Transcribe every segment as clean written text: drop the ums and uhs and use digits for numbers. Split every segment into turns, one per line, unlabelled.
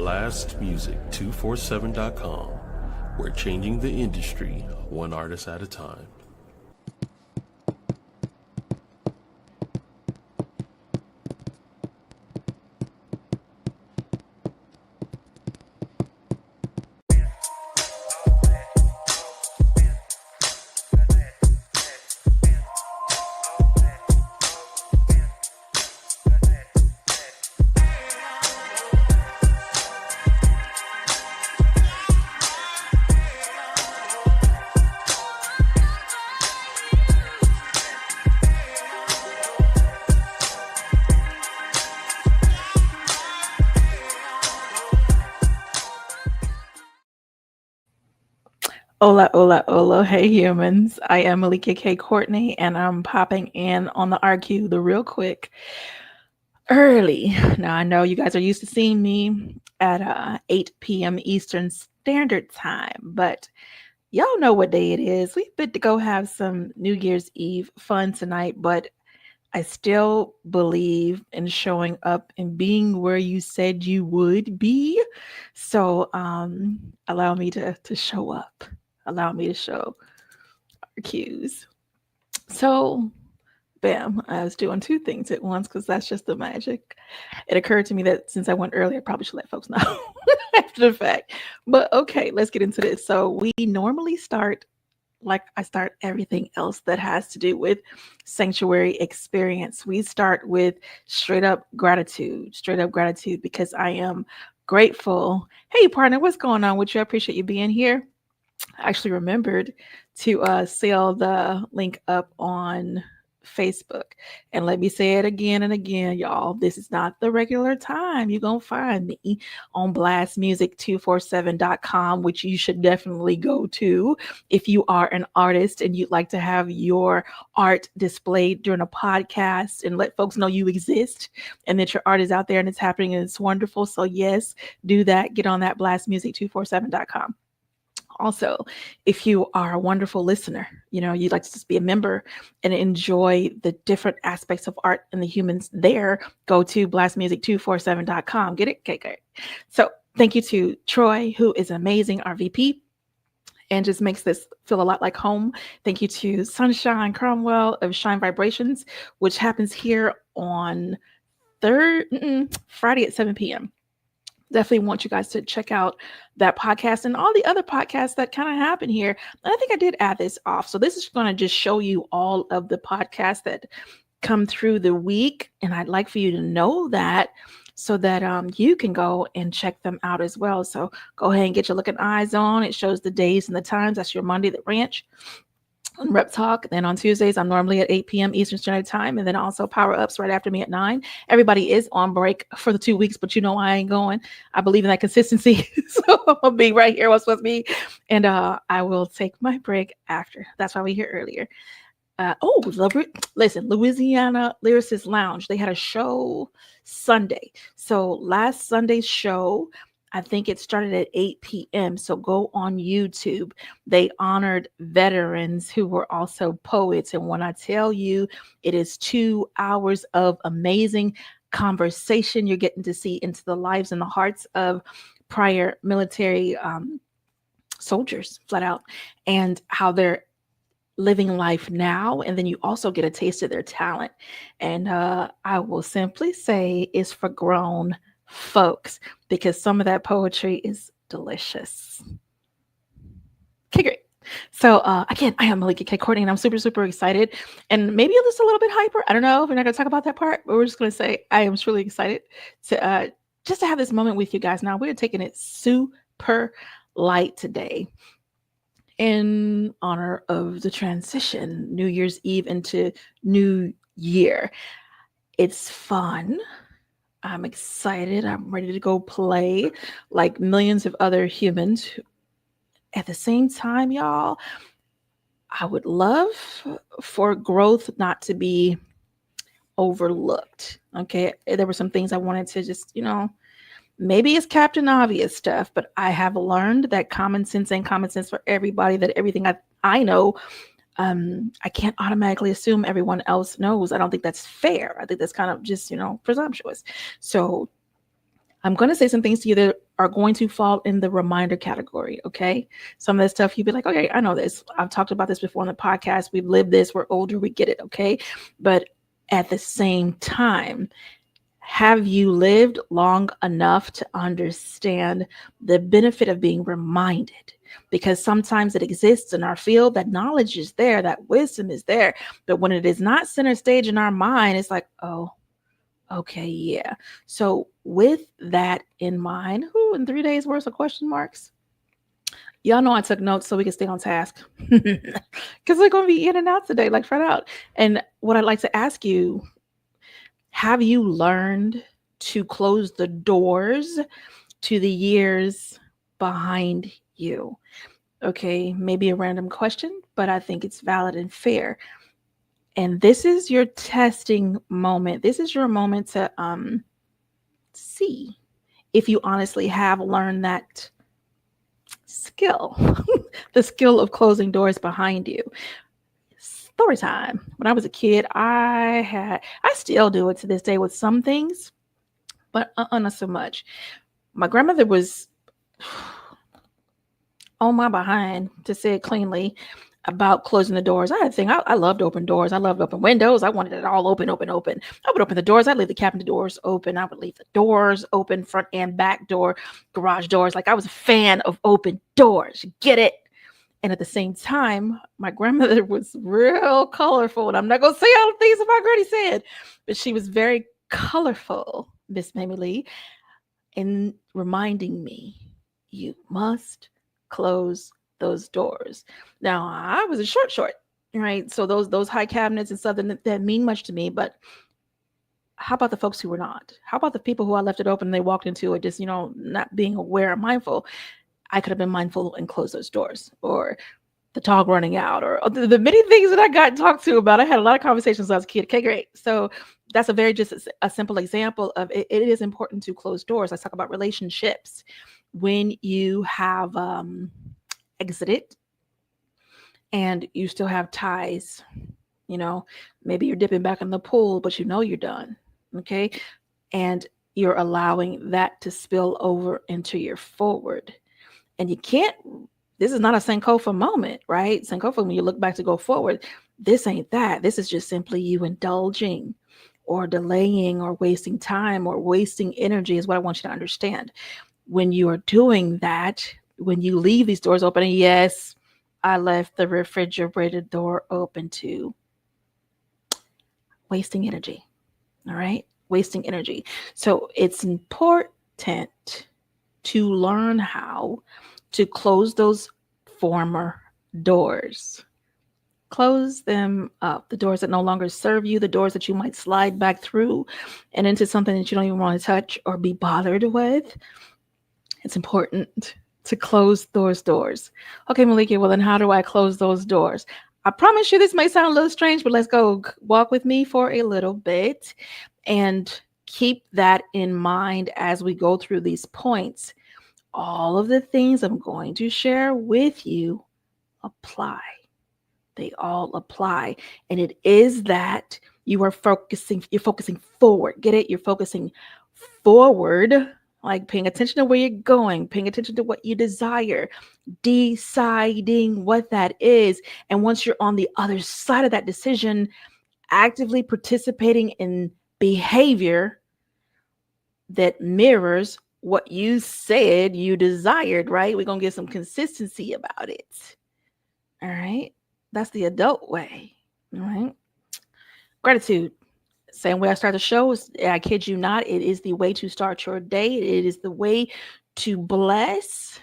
BLASTMUSIC247.com. We're changing the industry one artist at a time.
Hola, hola, hola. Hey, humans. I am Melikia K, Courtney, and I'm popping in on the RQ the real quick early. Now, I know you guys are used to seeing me at 8 p.m. Eastern Standard Time, but y'all know what day it is. We've been to go have some New Year's Eve fun tonight, but I still believe in showing up and being where you said you would be. So allow me to show up. Allow me to show our cues. So, bam, I was doing two things at once because that's just the magic. It occurred to me that since I went early, I probably should let folks know after the fact. But okay, let's get into this. So we normally start like I start everything else that has to do with sanctuary experience. We start with straight up gratitude because I am grateful. Hey, partner, what's going on with you? I appreciate you being here. I actually remembered to seal the link up on Facebook. And let me say it again and again, y'all. This is not the regular time. You're going to find me on BLASTMUSIC247.com, which you should definitely go to if you are an artist and you'd like to have your art displayed during a podcast and let folks know you exist and that your art is out there and it's happening and it's wonderful. So yes, do that. Get on that BLASTMUSIC247.com. Also, if you are a wonderful listener, you'd like to just be a member and enjoy the different aspects of art and the humans there, go to blastmusic247.com. Get it? Okay, great. So thank you to Troy, who is amazing, our VP, and just makes this feel a lot like home. Thank you to Sunshine Cromwell of Shine Vibrations, which happens here on Friday at 7 p.m. Definitely want you guys to check out that podcast and all the other podcasts that kind of happen here. And I think I did add this off. So this is going to just show you all of the podcasts that come through the week. And I'd like for you to know that so that you can go and check them out as well. So go ahead and get your looking eyes on. It shows the days and the times. That's your Monday at Ranch on Rep Talk. Then on Tuesdays, I'm normally at 8 p.m. Eastern Standard Time. And then also Power Ups right after me at 9. Everybody is on break for the 2 weeks, but I ain't going. I believe in that consistency. So I'll be right here where I'm supposed to be. And I will take my break after. That's why we're here earlier. Listen, Louisiana Lyricist Lounge. They had a show Sunday. So last Sunday's show, I think it started at 8 p.m. So go on YouTube. They honored veterans who were also poets. And when I tell you, it is 2 hours of amazing conversation. You're getting to see into the lives and the hearts of prior military soldiers, flat out, and how they're living life now. And then you also get a taste of their talent. And I will simply say it's for grown folks because some of that poetry is delicious. Okay, great. So again, I am Melikia K, Courtney, and I'm super, super excited. And maybe just a little bit hyper. I don't know if we're not going to talk about that part, but we're just going to say I am truly excited to just to have this moment with you guys. Now, we're taking it super light today in honor of the transition, New Year's Eve into New Year. It's fun. I'm excited. I'm ready to go play like millions of other humans. At the same time, y'all, I would love for growth not to be overlooked. Okay. There were some things I wanted to just, maybe it's Captain Obvious stuff, but I have learned that common sense ain't common sense for everybody, that everything I know, I can't automatically assume everyone else knows. I don't think that's fair. I think that's kind of just, presumptuous. So I'm going to say some things to you that are going to fall in the reminder category. Okay. Some of the stuff you'd be like, okay, I know this. I've talked about this before on the podcast. We've lived this. We're older. We get it. Okay. But at the same time, have you lived long enough to understand the benefit of being reminded? Because sometimes it exists in our field, that knowledge is there, that wisdom is there. But when it is not center stage in our mind, it's like, oh, okay, yeah. So with that in mind, in 3 days worth of question marks, y'all know I took notes so we can stay on task because we're going to be in and out today, like flat out. And what I'd like to ask you, have you learned to close the doors to the years behind you? Okay, maybe a random question, but I think it's valid and fair. And this is your testing moment. This is your moment to see if you honestly have learned that skill, the skill of closing doors behind you. Story time. When I was a kid, I still do it to this day with some things, but not so much. My grandmother was on my behind, to say it cleanly, about closing the doors. I had a thing. I loved open doors. I loved open windows. I wanted it all open. I would open the doors. I'd leave the cabinet doors open. I would leave the doors open, front and back door, garage doors. Like, I was a fan of open doors. Get it? And at the same time, my grandmother was real colorful. And I'm not going to say all the things that my granny said, but she was very colorful, Miss Mamie Lee, in reminding me, you must close those doors. Now, I was a short, right? So those high cabinets and stuff that mean much to me. But how about the folks who were not? How about the people who I left it open and they walked into it just, not being aware or mindful? I could have been mindful and closed those doors, or the dog running out, or the many things that I got talked to about. I had a lot of conversations when I was a kid. Okay, great. So that's just a simple example of it. It is important to close doors. Let's talk about relationships. When you have exited and you still have ties, maybe you're dipping back in the pool, but you're done. Okay. And you're allowing that to spill over into your forward. And you can't, this is not a Sankofa moment, right? Sankofa, when you look back to go forward, this ain't that. This is just simply you indulging or delaying or wasting time or wasting energy is what I want you to understand. When you are doing that, when you leave these doors open, and yes, I left the refrigerator door open too. Wasting energy. All right? Wasting energy. So it's important to learn how to close those former doors. Close them up. The doors that no longer serve you, the doors that you might slide back through and into something that you don't even want to touch or be bothered with. It's important to close those doors. Okay, Melikia, well then how do I close those doors? I promise you this may sound a little strange, but let's go walk with me for a little bit and keep that in mind as we go through these points. All of the things I'm going to share with you apply. They all apply. And it is that you're focusing forward. Get it? You're focusing forward, like paying attention to where you're going, paying attention to what you desire, deciding what that is. And once you're on the other side of that decision, actively participating in behavior that mirrors what you said you desired, right? We're going to get some consistency about it. All right. That's the adult way. All right. Gratitude. Same way I start the show is, I kid you not, it is the way to start your day. It is the way to bless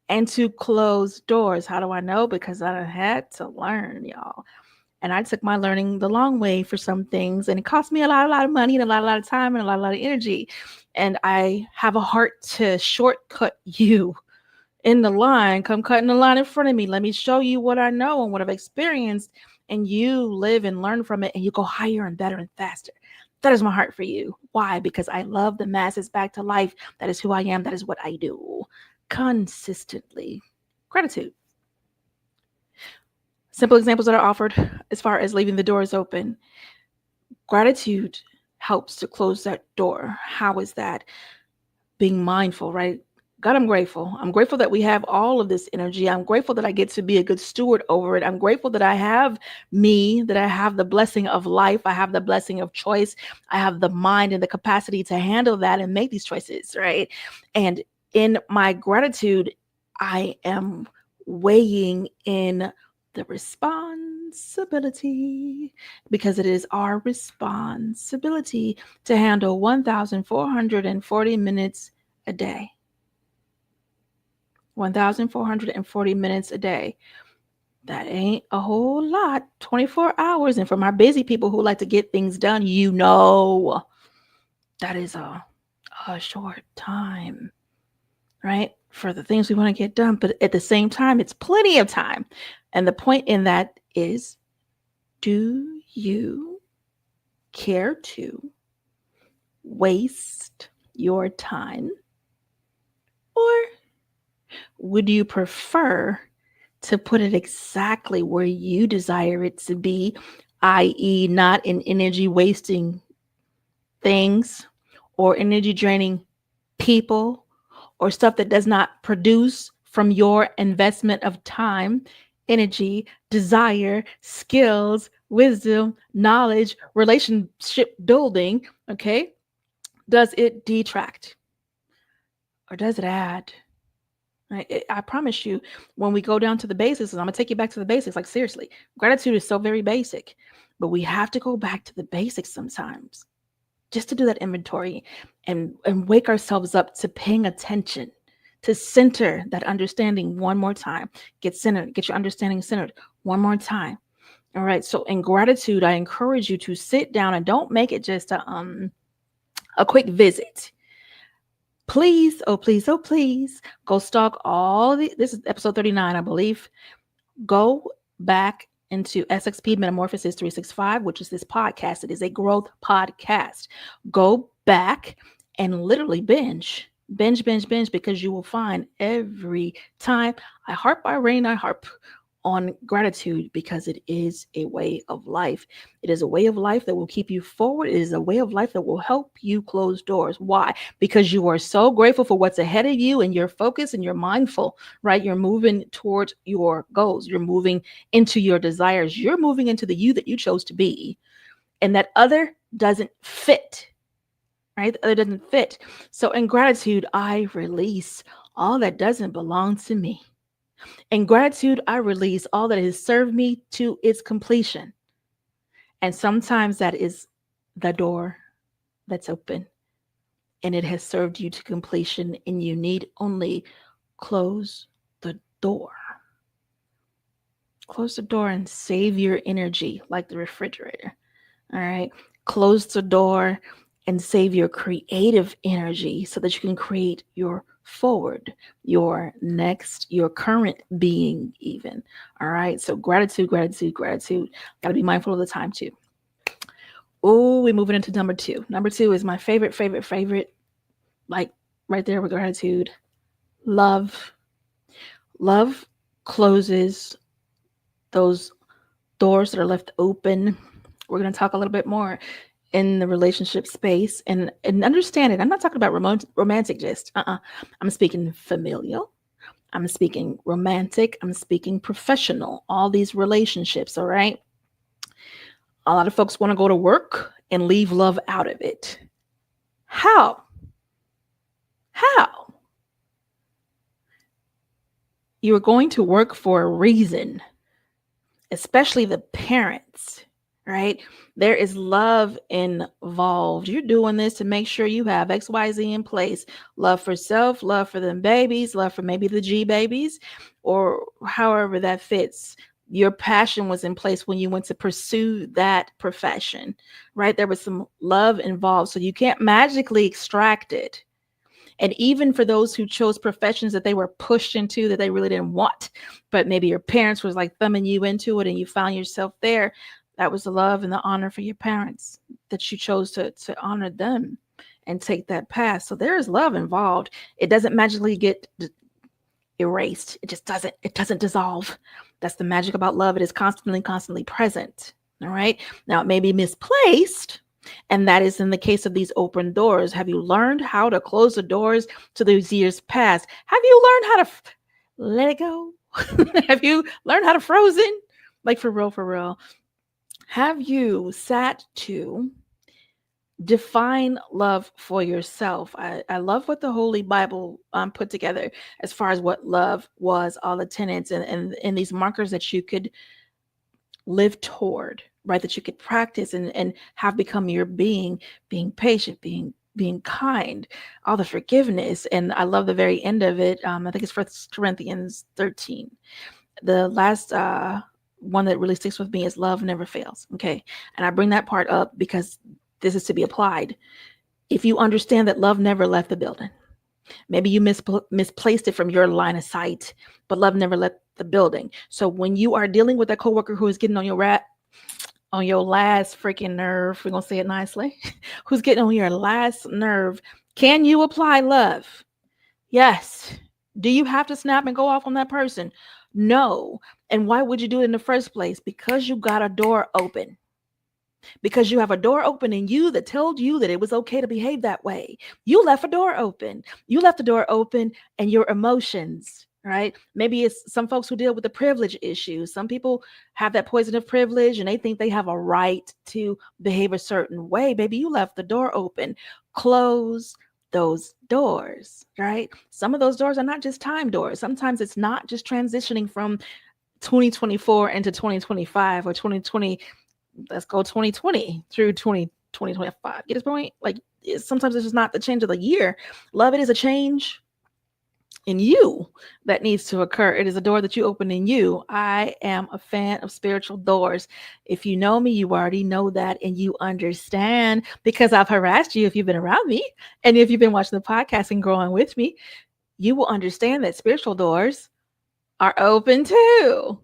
and to close doors. How do I know? Because I had to learn, y'all. And I took my learning the long way for some things, and it cost me a lot of money and a lot of time and a lot of energy. And I have a heart to shortcut you in the line. Come cut in the line in front of me. Let me show you what I know and what I've experienced, and you live and learn from it, and you go higher and better and faster. That is my heart for you. Why? Because I love the masses back to life. That is who I am. That is what I do consistently. Gratitude. Simple examples that are offered as far as leaving the doors open. Gratitude helps to close that door. How is that? being mindful, right? God, I'm grateful. I'm grateful that we have all of this energy. I'm grateful that I get to be a good steward over it. I'm grateful that I have me, that I have the blessing of life. I have the blessing of choice. I have the mind and the capacity to handle that and make these choices, right? And in my gratitude, I am weighing in the responsibility, because it is our responsibility to handle 1,440 minutes a day. 1,440 minutes a day. That ain't a whole lot. 24 hours. And for my busy people who like to get things done, that is a short time, right? For the things we want to get done. But at the same time, it's plenty of time. And the point in that is, do you care to waste your time? Or would you prefer to put it exactly where you desire it to be, i.e., not in energy wasting things or energy draining people or stuff that does not produce from your investment of time, energy, desire, skills, wisdom, knowledge, relationship building? Okay. Does it detract or does it add? I promise you, when we go down to the basics, I'm going to take you back to the basics. Like, seriously, gratitude is so very basic, but we have to go back to the basics sometimes just to do that inventory and wake ourselves up to paying attention, to center that understanding one more time. Get centered, get your understanding centered one more time. All right. So in gratitude, I encourage you to sit down and don't make it just a quick visit. Please, oh please, oh please, go stalk this is episode 39, I believe. Go back into SXP MetaMorphosis 365, which is this podcast. It is a growth podcast. Go back and literally binge, because you will find every time I harp by rain, I harp on gratitude, because it is a way of life. It is a way of life that will keep you forward. It is a way of life that will help you close doors. Why? Because you are so grateful for what's ahead of you and you're focused and you're mindful, right? You're moving towards your goals. You're moving into your desires. You're moving into the you that you chose to be. And that other doesn't fit, right? The other doesn't fit. So in gratitude, I release all that doesn't belong to me. In gratitude, I release all that has served me to its completion. And sometimes that is the door that's open and it has served you to completion, and you need only close the door. Close the door and save your energy like the refrigerator. All right. Close the door and save your creative energy so that you can create your forward, your next, your current being even. All right. So gratitude. Got to be mindful of the time too. Oh, we're moving into number 2. Number 2 is my favorite, like right there with gratitude. Love. Love closes those doors that are left open. We're going to talk a little bit more in the relationship space and understand it. I'm not talking about romantic just. I'm speaking familial. I'm speaking romantic. I'm speaking professional. All these relationships, all right? A lot of folks want to go to work and leave love out of it. How? You are going to work for a reason, especially the parents, right? There is love involved. You're doing this to make sure you have XYZ in place. Love for self, love for them babies, love for maybe the G babies, or however that fits. Your passion was in place when you went to pursue that profession, right? There was some love involved. So you can't magically extract it. And even for those who chose professions that they were pushed into that they really didn't want, but maybe your parents was like thumbing you into it and you found yourself there, that was the love and the honor for your parents that you chose to honor them and take that path. So there is love involved. It doesn't magically get erased. It doesn't dissolve. That's the magic about love. It is constantly present. All right. Now it may be misplaced And that is in the case of these open doors. Have you learned how to close the doors to those years past? Have you learned how to let it go? Have you learned how to frozen? Like for real, for real. Have you sat to define love for yourself? I love what the Holy Bible put together as far as what love was, all the tenets and these markers that you could live toward, right? That you could practice and have become your being patient, being kind, all the forgiveness. And I love the very end of it. I think it's 1 Corinthians 13. The last one that really sticks with me is love never fails. Okay. And I bring that part up because this is to be applied. If you understand that love never left the building, maybe you misplaced it from your line of sight, but love never left the building. So when you are dealing with a coworker who is getting on your last freaking nerve, we're going to say it nicely, who's getting on your last nerve, can you apply love? Yes. Do you have to snap and go off on that person? No. And why would you do it in the first place? Because you got a door open. Because you have a door open in you that told you that it was okay to behave that way. You left a door open. You left the door open, and your emotions, right? Maybe it's some folks who deal with the privilege issue. Some people have that poison of privilege and they think they have a right to behave a certain way. Baby, you left the door open. Close those doors, right? Some of those doors are not just time doors. Sometimes it's not just transitioning from 2024 into 2025 or 2020. Let's go 2020 through 2025. Get this point? Like sometimes it's just not the change of the year. Love, it is a change in you that needs to occur. It is a door that you open in you. I am a fan of spiritual doors. If you know me, you already know that, and you understand because I've harassed you if you've been around me. And if you've been watching the podcast and growing with me, you will understand that spiritual doors are open too.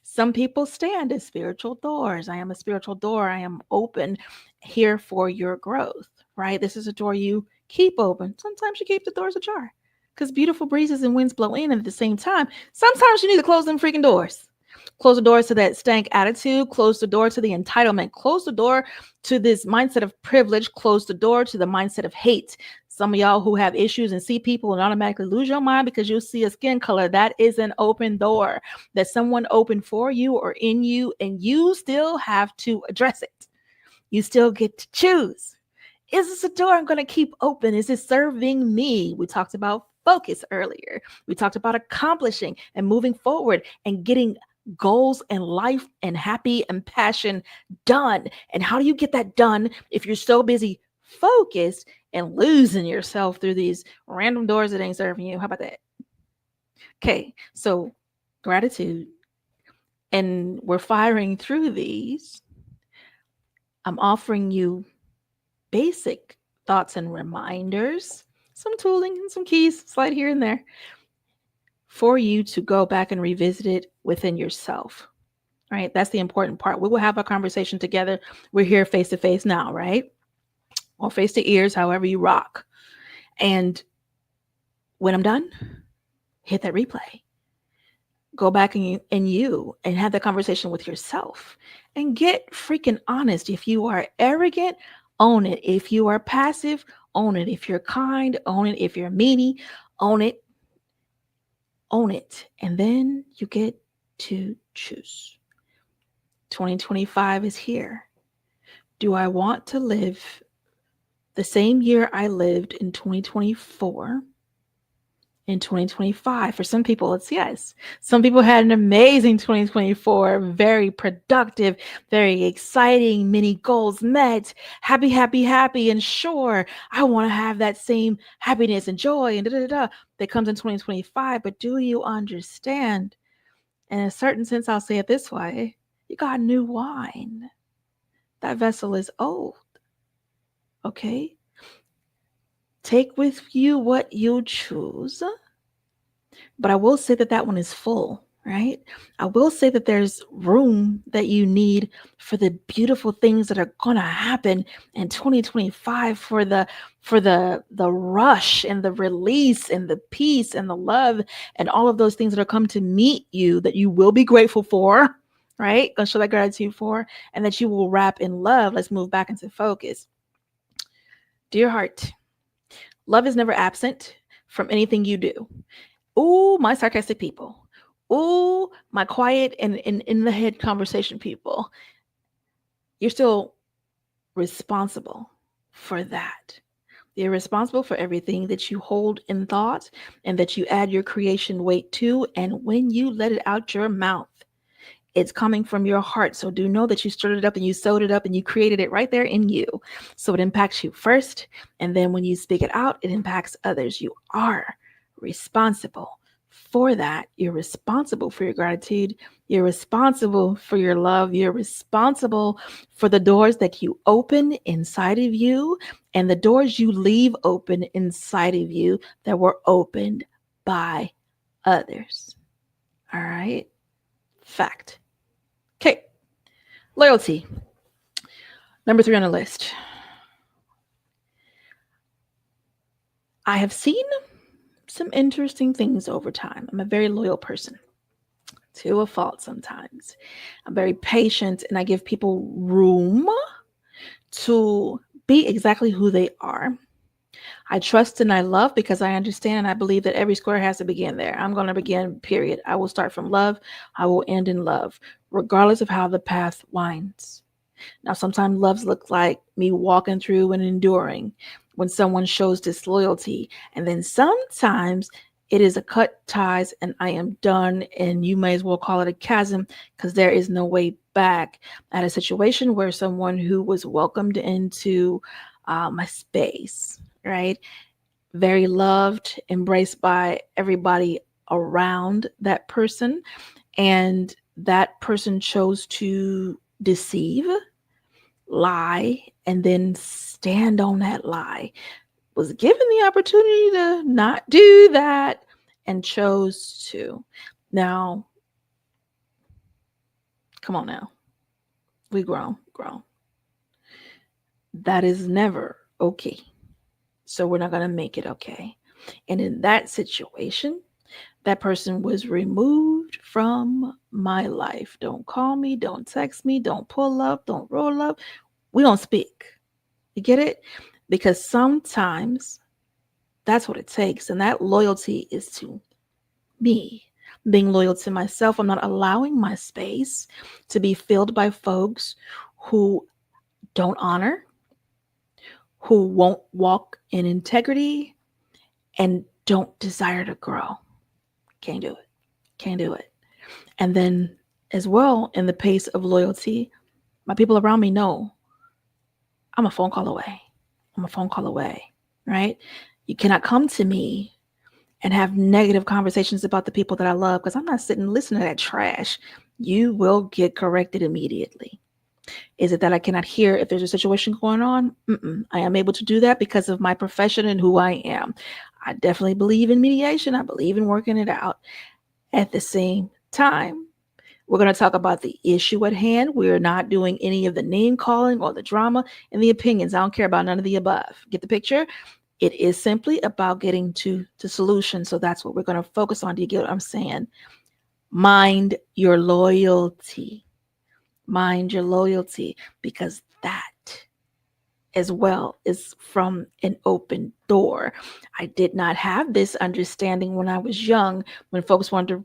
Some people stand as spiritual doors. I am a spiritual door. I am open here for your growth, right? This is a door you keep open. Sometimes you keep the doors ajar because beautiful breezes and winds blow in, and at the same time, sometimes you need to close them freaking doors. Close the doors to that stank attitude. Close the door to the entitlement. Close the door to this mindset of privilege. Close the door to the mindset of hate. Some of y'all who have issues and see people and automatically lose your mind because you see a skin color, that is an open door that someone opened for you or in you, and you still have to address it. You still get to choose. Is this a door I'm going to keep open? Is it serving me? We talked about focus earlier. We talked about accomplishing and moving forward and getting goals and life and happy and passion done. And how do you get that done if you're so busy focused and losing yourself through these random doors that ain't serving you? How about that? Okay, so gratitude. And we're firing through these. I'm offering you basic thoughts and reminders, some tooling and some keys slide here and there for you to go back and revisit it within yourself, right? That's the important part. We will have a conversation together. We're here face to face now, right? Or face to ears, however you rock. And when I'm done, hit that replay. Go back and have that conversation with yourself and get freaking honest. If you are arrogant, own it. If you are passive, own it. If you're kind, own it. If you're meanie, own it. Own it. And then you get to choose. 2025 is here. Do I want to live the same year I lived in 2024 in 2025? For some people, it's yes. Some people had an amazing 2024, very productive, very exciting, many goals met, happy, happy, happy. And sure, I want to have that same happiness and joy and that comes in 2025. But do you understand? In a certain sense, I'll say it this way. You got new wine. That vessel is old. Okay? Take with you what you choose. But I will say that one is full, right? I will say that there's room that you need for the beautiful things that are going to happen in 2025, for the rush and the release and the peace and the love and all of those things that are come to meet you that you will be grateful for, right? Gonna show that gratitude for, and that you will wrap in love. Let's move back into focus. Dear heart, love is never absent from anything you do. Ooh, my sarcastic people. Ooh, my quiet and in the head conversation people. You're still responsible for that. You're responsible for everything that you hold in thought and that you add your creation weight to. And when you let it out your mouth, it's coming from your heart. So do know that you stirred it up and you sewed it up and you created it right there in you. So it impacts you first. And then when you speak it out, it impacts others. You are responsible for that. You're responsible for your gratitude. You're responsible for your love. You're responsible for the doors that you open inside of you and the doors you leave open inside of you that were opened by others. All right. Fact. Okay. Loyalty. Number 3 on the list. I have seen some interesting things over time. I'm a very loyal person, to a fault sometimes. I'm very patient and I give people room to be exactly who they are. I trust and I love because I understand and I believe that every square has to begin there. I'm going to begin, period. I will start from love. I will end in love, regardless of how the path winds. Now, sometimes loves look like me walking through and enduring when someone shows disloyalty. And then sometimes it is a cut ties and I am done. And you may as well call it a chasm because there is no way back. I had a situation where someone who was welcomed into my space, right? Very loved, embraced by everybody around that person. And that person chose to deceive, lie, and then stand on that lie. Was given the opportunity to not do that and chose to. Now, come on now. We grown. That is never okay. So we're not going to make it okay. And in that situation, that person was removed from my life. Don't call me, don't text me, don't pull up, don't roll up. We don't speak. You get it? Because sometimes that's what it takes. And that loyalty is to me. Being loyal to myself. I'm not allowing my space to be filled by folks who don't honor, who won't walk in integrity, and don't desire to grow. Can't do it. And then as well, in the pace of loyalty, my people around me know I'm a phone call away, right? You cannot come to me and have negative conversations about the people that I love because I'm not sitting listening to that trash. You will get corrected immediately. Is it that I cannot hear if there's a situation going on? I am able to do that because of my profession and who I am. I definitely believe in mediation. I believe in working it out. At the same time, we're going to talk about the issue at hand. We're not doing any of the name calling or the drama and the opinions. I don't care about none of the above. Get the picture? It is simply about getting to the solution. So that's what we're going to focus on. Do you get what I'm saying? Mind your loyalty. Mind your loyalty, because that as well is from an open door. I did not have this understanding when I was young, when folks wanted to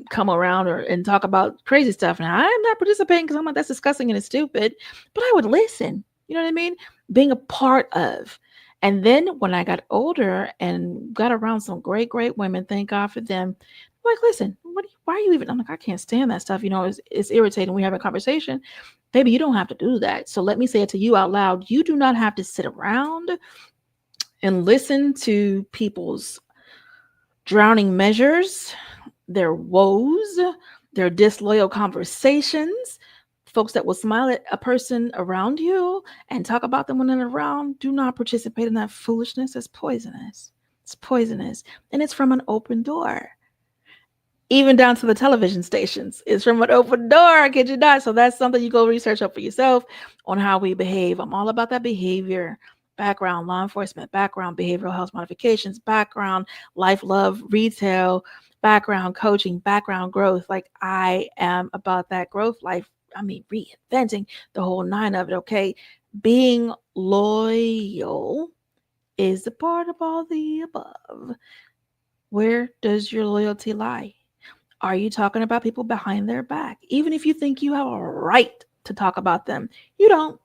come around and talk about crazy stuff. And I'm not participating because I'm like, that's disgusting and it's stupid. But I would listen. You know what I mean? Being a part of. And then when I got older and got around some great women, thank God for them. I'm like, listen, why are you even? I'm like, I can't stand that stuff. You know, it's irritating. We have a conversation. Baby, you don't have to do that. So let me say it to you out loud. You do not have to sit around and listen to people's drowning measures, their woes, their disloyal conversations, folks that will smile at a person around you and talk about them when they're around. Do not participate in that foolishness. It's poisonous. It's poisonous. And it's from an open door. Even down to the television stations. It's from an open door, I kid you not. So that's something you go research up for yourself on how we behave. I'm all about that behavior, background, law enforcement, background, behavioral health modifications, background, life, love, retail, background, coaching, background, growth. Like I am about that growth life. I mean, reinventing the whole nine of it, okay? Being loyal is a part of all the above. Where does your loyalty lie? Are you talking about people behind their back? Even if you think you have a right to talk about them, you don't.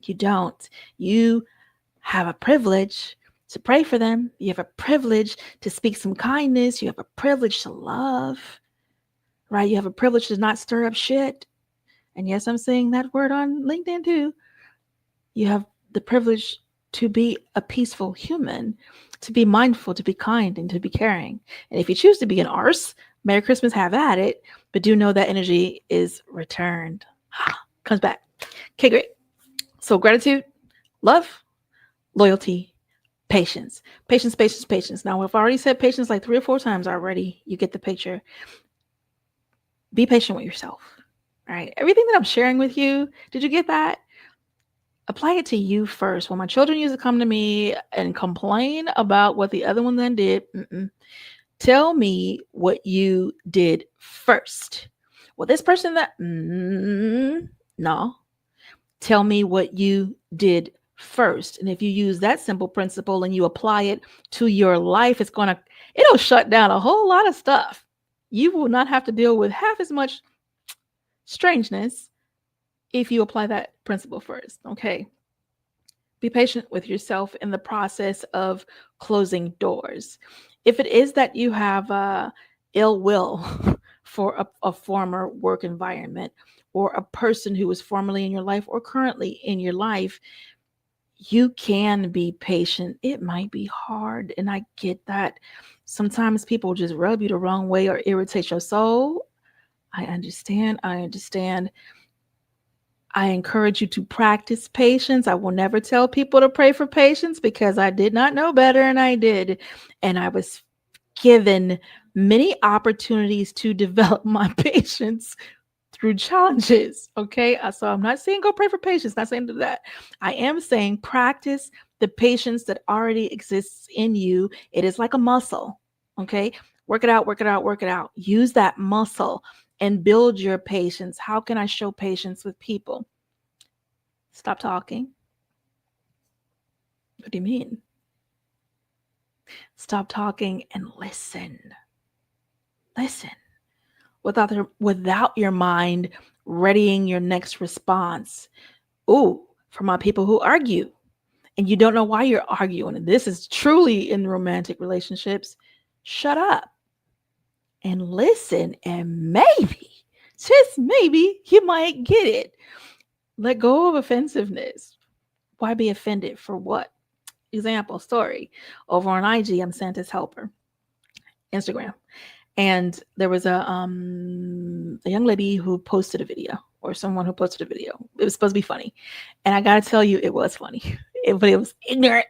You don't. You have a privilege to pray for them. You have a privilege to speak some kindness. You have a privilege to love, right? You have a privilege to not stir up shit. And yes, I'm saying that word on LinkedIn too. You have the privilege to be a peaceful human, to be mindful, to be kind, and to be caring. And if you choose to be an arse, Merry Christmas, have at it. But do know that energy is returned. Comes back. Okay, great. So gratitude, love, loyalty, patience. Patience, patience, patience. Now, I've already said patience like 3 or 4 times already. You get the picture. Be patient with yourself, right? Everything that I'm sharing with you, did you get that? Apply it to you first. When my children used to come to me and complain about what the other one then did, tell me what you did first. Well, this person that, no. Tell me what you did first. And if you use that simple principle and you apply it to your life, it'll shut down a whole lot of stuff. You will not have to deal with half as much strangeness if you apply that principle first. Okay. Be patient with yourself in the process of closing doors. If it is that you have ill will for a former work environment or a person who was formerly in your life or currently in your life, you can be patient. It might be hard, and I get that. Sometimes people just rub you the wrong way or irritate your soul. I understand. I encourage you to practice patience. I will never tell people to pray for patience because I did not know better, and I did. And I was given many opportunities to develop my patience through challenges. Okay. So I'm not saying go pray for patience, not saying do that. I am saying practice the patience that already exists in you. It is like a muscle. Okay. Work it out, work it out, work it out. Use that muscle and build your patience. How can I show patience with people? Stop talking. What do you mean? Stop talking and listen. Listen. Without your mind readying your next response. Ooh, for my people who argue and you don't know why you're arguing, and this is truly in romantic relationships, shut up and listen, and maybe, just maybe, you might get it. Let go of offensiveness. Why be offended? For what? Example, story. Over on IG, I'm Santa's helper. Instagram. And there was a young lady who posted a video, or someone who posted a video. It was supposed to be funny. And I got to tell you, it was funny. But it was ignorant,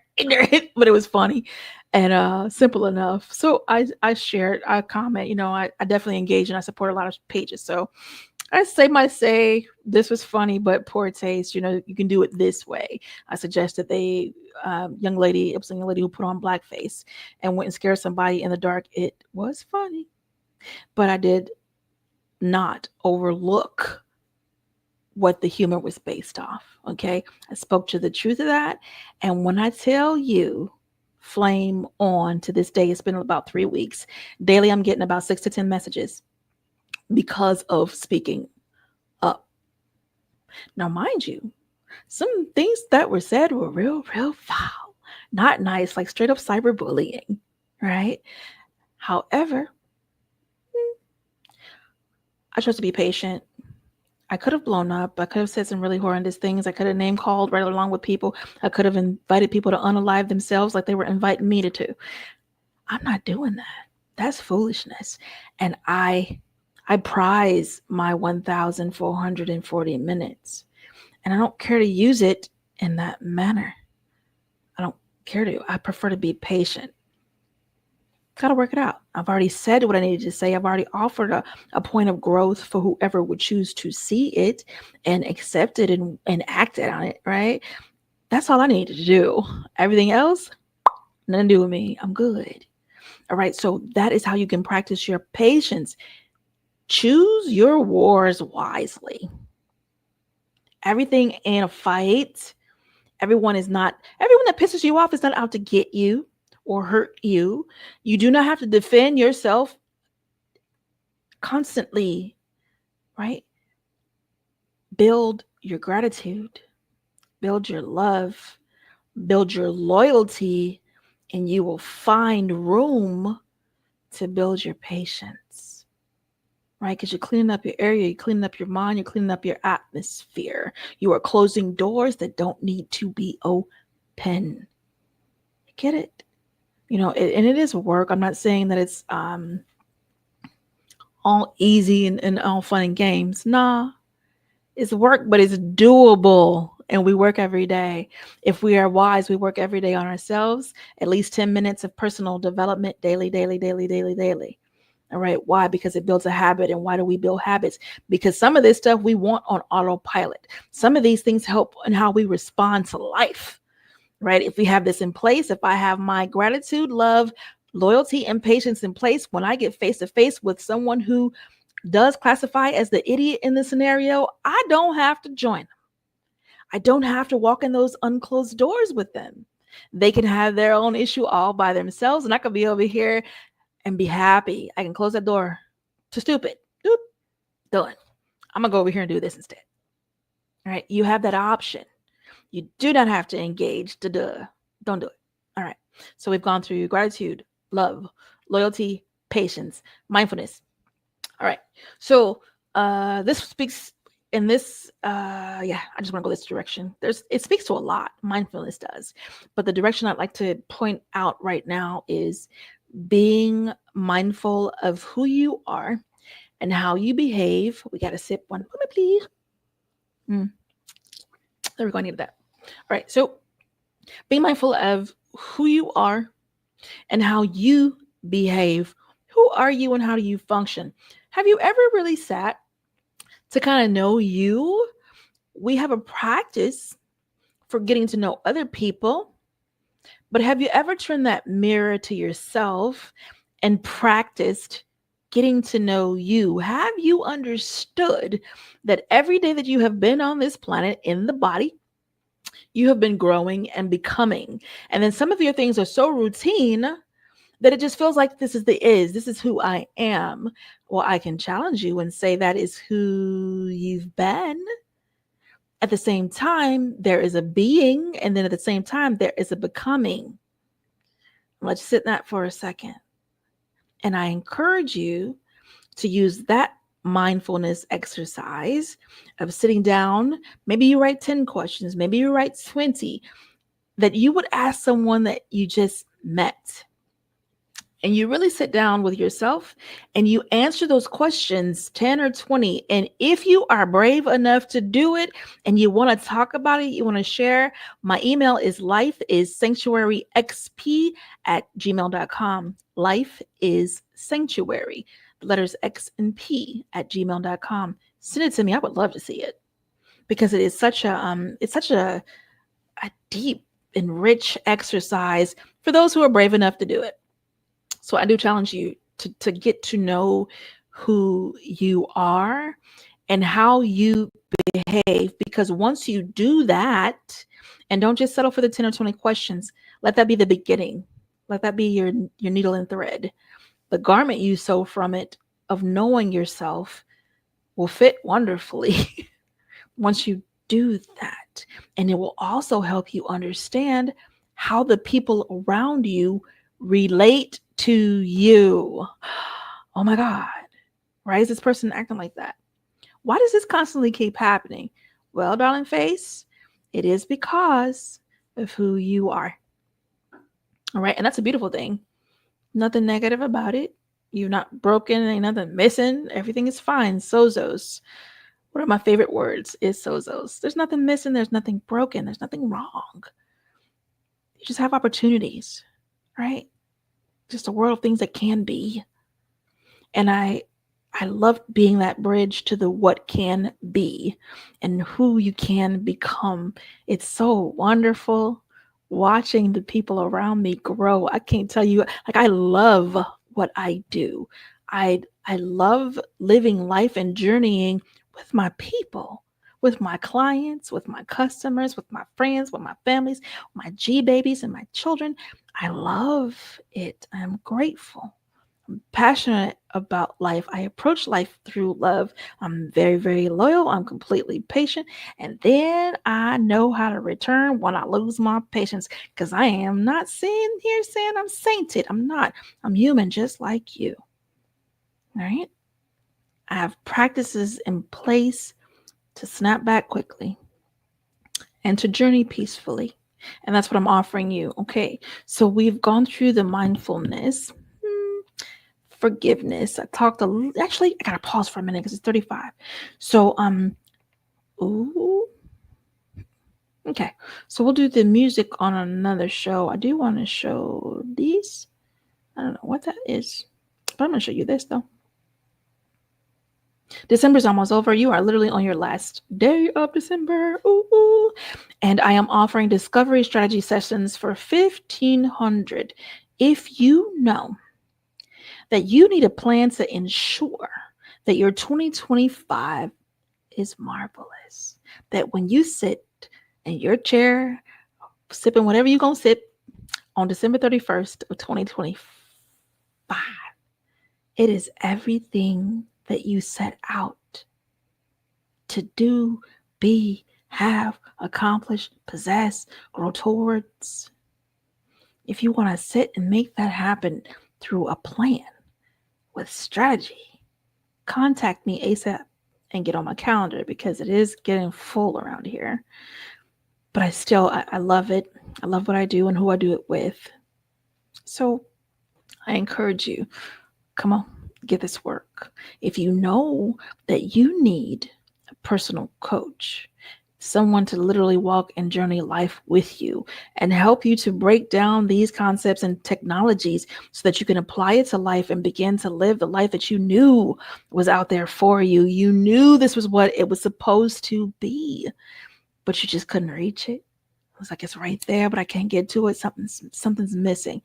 but it was funny and simple enough. So I shared, I comment, I definitely engage and I support a lot of pages. So I say, this was funny, but poor taste. You can do it this way. I suggested it was a young lady who put on blackface and went and scared somebody in the dark. It was funny, but I did not overlook what the humor was based off. Okay. I spoke to the truth of that. And when I tell you, flame on to this day, it's been about 3 weeks. Daily, I'm getting about 6 to 10 messages because of speaking up. Now, mind you, some things that were said were real foul, not nice, like straight up cyberbullying, right? However, I chose to be patient. I could have blown up. I could have said some really horrendous things. I could have name called right along with people. I could have invited people to unalive themselves like they were inviting me to. I'm not doing that. That's foolishness. And I prize my 1,440 minutes. And I don't care to use it in that manner. I don't care to. I prefer to be patient. Got to work it out. I've already said what I needed to say. I've already offered a point of growth for whoever would choose to see it and accept it and act on it, right? That's all I needed to do. Everything else, nothing to do with me. I'm good. All right. So that is how you can practice your patience. Choose your wars wisely. Everything in a fight, Everyone that pisses you off is not out to get you or hurt you. You do not have to defend yourself constantly, right? Build your gratitude, build your love, build your loyalty, and you will find room to build your patience, right? Because you're cleaning up your area, you're cleaning up your mind, you're cleaning up your atmosphere. You are closing doors that don't need to be open. Get it? And it is work. I'm not saying that it's all easy and all fun and games. Nah, it's work, but it's doable. And we work every day. If we are wise, we work every day on ourselves, at least 10 minutes of personal development daily, daily, daily, daily, daily. All right. Why? Because it builds a habit. And why do we build habits? Because some of this stuff we want on autopilot. Some of these things help in how we respond to life, right? If we have this in place, if I have my gratitude, love, loyalty, and patience in place, when I get face to face with someone who does classify as the idiot in the scenario, I don't have to join them. I don't have to walk in those unclosed doors with them. They can have their own issue all by themselves, and I could be over here and be happy. I can close that door to stupid. Doop, done. I'm going to go over here and do this instead. All right. You have that option. You do not have to engage. Don't do it. All right. So we've gone through gratitude, love, loyalty, patience, mindfulness. All right. So this speaks in this, I just want to go this direction. It speaks to a lot. Mindfulness does. But the direction I'd like to point out right now is being mindful of who you are and how you behave. We got to sip one for me, please. There we go. I needed that. All right. So being mindful of who you are and how you behave. Who are you and how do you function? Have you ever really sat to kind of know you? We have a practice for getting to know other people, but have you ever turned that mirror to yourself and practiced getting to know you? Have you understood that every day that you have been on this planet in the body, you have been growing and becoming? And then some of your things are so routine that it just feels like this is who I am. Well, I can challenge you and say that is who you've been. At the same time, there is a being, and then at the same time, there is a becoming. Let's sit in that for a second. And I encourage you to use that mindfulness exercise of sitting down. Maybe you write 10 questions, maybe you write 20, that you would ask someone that you just met. And you really sit down with yourself and you answer those questions, 10 or 20. And if you are brave enough to do it and you want to talk about it, you want to share, my email is lifeissanctuaryxp@gmail.com. Life is sanctuary, the letters X and P @gmail.com. Send it to me. I would love to see it because it is such a deep and rich exercise for those who are brave enough to do it. So I do challenge you to get to know who you are and how you behave, because once you do that, and don't just settle for the 10 or 20 questions, let that be the beginning. Let that be your needle and thread. The garment you sew from it of knowing yourself will fit wonderfully once you do that. And it will also help you understand how the people around you relate to you. Oh my God. Why is this person acting like that? Why does this constantly keep happening? Well, darling face, it is because of who you are. All right. And that's a beautiful thing. Nothing negative about it. You're not broken. Ain't nothing missing. Everything is fine. Sozos. One of my favorite words is sozos. There's nothing missing. There's nothing broken. There's nothing wrong. You just have opportunities, right? Just a world of things that can be. And I love being that bridge to the what can be and who you can become. It's so wonderful watching the people around me grow. I can't tell you, like, I love what I do. I love living life and journeying with my people, with my clients, with my customers, with my friends, with my families, my G babies and my children. I love it. I'm grateful. I'm passionate about life. I approach life through love. I'm very, very loyal. I'm completely patient. And then I know how to return when I lose my patience, because I am not sitting here saying I'm sainted. I'm not. I'm human just like you. All right. I have practices in place to snap back quickly and to journey peacefully. And that's what I'm offering you. Okay. So we've gone through the mindfulness. Forgiveness. Actually, I gotta pause for a minute because it's 35. So ooh, okay. So we'll do the music on another show. I do want to show these. I don't know what that is, but I'm gonna show you this though. December's almost over. You are literally on your last day of December. Ooh. And I am offering discovery strategy sessions for $1,500. If you know that you need a plan to ensure that your 2025 is marvelous. That when you sit in your chair, sipping whatever you're going to sip on December 31st of 2025, it is everything that you set out to do, be, have, accomplish, possess, grow towards. If you want to sit and make that happen through a plan, with strategy, contact me ASAP and get on my calendar, because it is getting full around here. But I love it. I love what I do and who I do it with. So I encourage you, come on, get this work. If you know that you need a personal coach, someone to literally walk and journey life with you and help you to break down these concepts and technologies so that you can apply it to life and begin to live the life that you knew was out there for you. You knew this was what it was supposed to be, but you just couldn't reach it. It was like, it's right there, but I can't get to it. Something's missing.